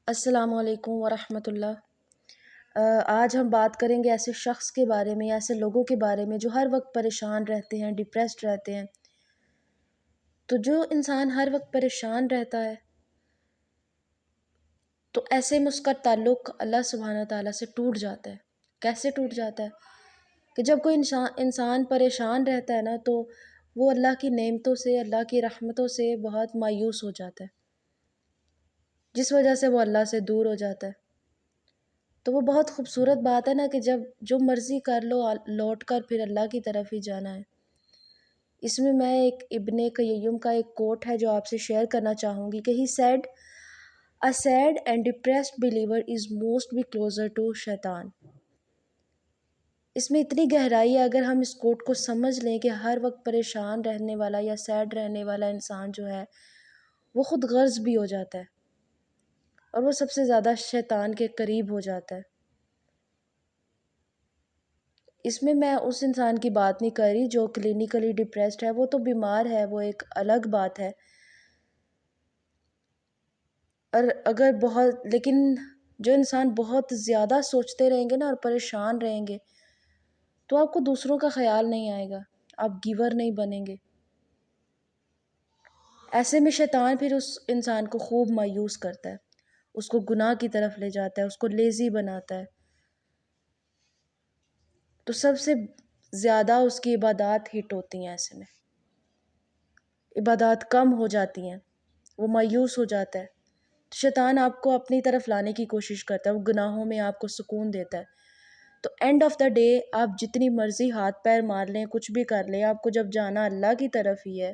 السلام علیکم ورحمۃ اللہ۔ آج ہم بات کریں گے ایسے شخص کے بارے میں، ایسے لوگوں کے بارے میں جو ہر وقت پریشان رہتے ہیں، ڈپریسڈ رہتے ہیں۔ تو جو انسان ہر وقت پریشان رہتا ہے تو ایسے میں اس کا تعلق اللہ سبحانہ تعالیٰ سے ٹوٹ جاتا ہے۔ کیسے ٹوٹ جاتا ہے؟ کہ جب کوئی انسان پریشان رہتا ہے نا، تو وہ اللہ کی نعمتوں سے، اللہ کی رحمتوں سے بہت مایوس ہو جاتا ہے، جس وجہ سے وہ اللہ سے دور ہو جاتا ہے۔ تو وہ بہت خوبصورت بات ہے نا کہ جب جو مرضی کر لو، لوٹ کر پھر اللہ کی طرف ہی جانا ہے۔ اس میں ایک ابن قیم کا ایک کوٹ ہے جو آپ سے شیئر کرنا چاہوں گی کہ he said a sad and depressed believer is most be closer to شیطان۔ اس میں اتنی گہرائی ہے، اگر ہم اس کوٹ کو سمجھ لیں کہ ہر وقت پریشان رہنے والا یا سیڈ رہنے والا انسان جو ہے وہ خود غرض بھی ہو جاتا ہے اور وہ سب سے زیادہ شیطان کے قریب ہو جاتا ہے۔ اس میں اس انسان کی بات نہیں کر رہی جو کلینکلی ڈپریسڈ ہے، وہ تو بیمار ہے، وہ ایک الگ بات ہے۔ اور لیکن جو انسان بہت زیادہ سوچتے رہیں گے نا اور پریشان رہیں گے تو آپ کو دوسروں کا خیال نہیں آئے گا، آپ گیور نہیں بنیں گے۔ ایسے میں شیطان پھر اس انسان کو خوب مایوس کرتا ہے، اس کو گناہ کی طرف لے جاتا ہے، اس کو لیزی بناتا ہے۔ تو سب سے زیادہ اس کی عبادات ہٹ ہوتی ہیں، ایسے میں عبادات کم ہو جاتی ہیں، وہ مایوس ہو جاتا ہے۔ شیطان آپ کو اپنی طرف لانے کی کوشش کرتا ہے، وہ گناہوں میں آپ کو سکون دیتا ہے۔ تو اینڈ آف دا ڈے آپ جتنی مرضی ہاتھ پیر مار لیں، کچھ بھی کر لیں، آپ کو جب جانا اللہ کی طرف ہی ہے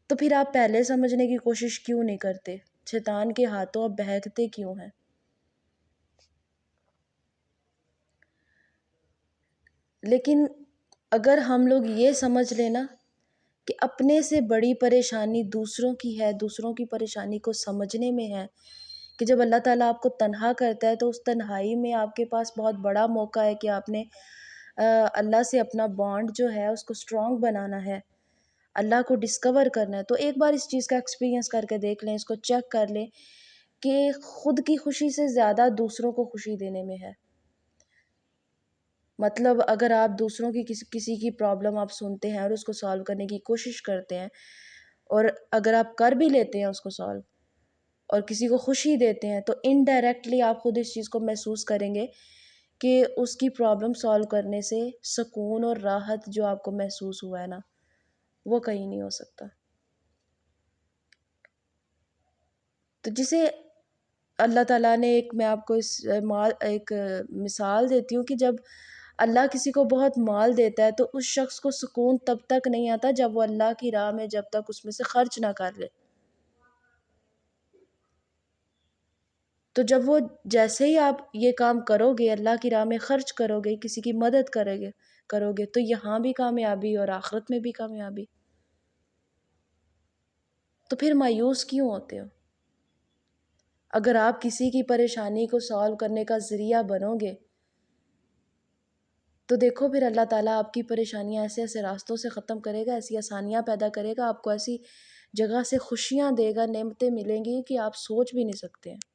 تو پھر آپ پہلے سمجھنے کی کوشش کیوں نہیں کرتے؟ شیطان کے ہاتھوں آپ بہکتے کیوں ہیں؟ لیکن اگر ہم لوگ یہ سمجھ لیں نا کہ اپنے سے بڑی پریشانی دوسروں کی ہے، دوسروں کی پریشانی کو سمجھنے میں ہے، کہ جب اللہ تعالیٰ آپ کو تنہا کرتا ہے تو اس تنہائی میں آپ کے پاس بہت بڑا موقع ہے کہ آپ نے اللہ سے اپنا بانڈ جو ہے اس کو اسٹرانگ بنانا ہے، اللہ کو ڈسکور کرنا ہے۔ تو ایک بار اس چیز کا ایکسپیرینس کر کے دیکھ لیں، اس کو چیک کر لیں کہ خود کی خوشی سے زیادہ دوسروں کو خوشی دینے میں ہے۔ مطلب اگر آپ دوسروں کی کسی کی پرابلم آپ سنتے ہیں اور اس کو سالو کرنے کی کوشش کرتے ہیں، اور اگر آپ کر بھی لیتے ہیں اس کو سالو اور کسی کو خوشی دیتے ہیں، تو انڈائریکٹلی آپ خود اس چیز کو محسوس کریں گے کہ اس کی پرابلم سالو کرنے سے سکون اور راحت جو آپ کو محسوس ہوا ہے نا، وہ کہیں نہیں ہو سکتا۔ تو جسے اللہ تعالیٰ نے میں آپ کو ایک مثال دیتی ہوں کہ جب اللہ کسی کو بہت مال دیتا ہے تو اس شخص کو سکون تب تک نہیں آتا جب وہ اللہ کی راہ میں جب تک اس میں سے خرچ نہ کر لے۔ تو جب وہ جیسے ہی آپ یہ کام کرو گے، اللہ کی راہ میں خرچ کرو گے، کسی کی مدد کرو گے تو یہاں بھی کامیابی اور آخرت میں بھی کامیابی۔ تو پھر مایوس کیوں ہوتے ہو؟ اگر آپ کسی کی پریشانی کو سالو کرنے کا ذریعہ بنو گے تو دیکھو پھر اللہ تعالیٰ آپ کی پریشانیاں ایسے ایسے راستوں سے ختم کرے گا، ایسی آسانیاں پیدا کرے گا، آپ کو ایسی جگہ سے خوشیاں دے گا، نعمتیں ملیں گی کہ آپ سوچ بھی نہیں سکتے ہیں۔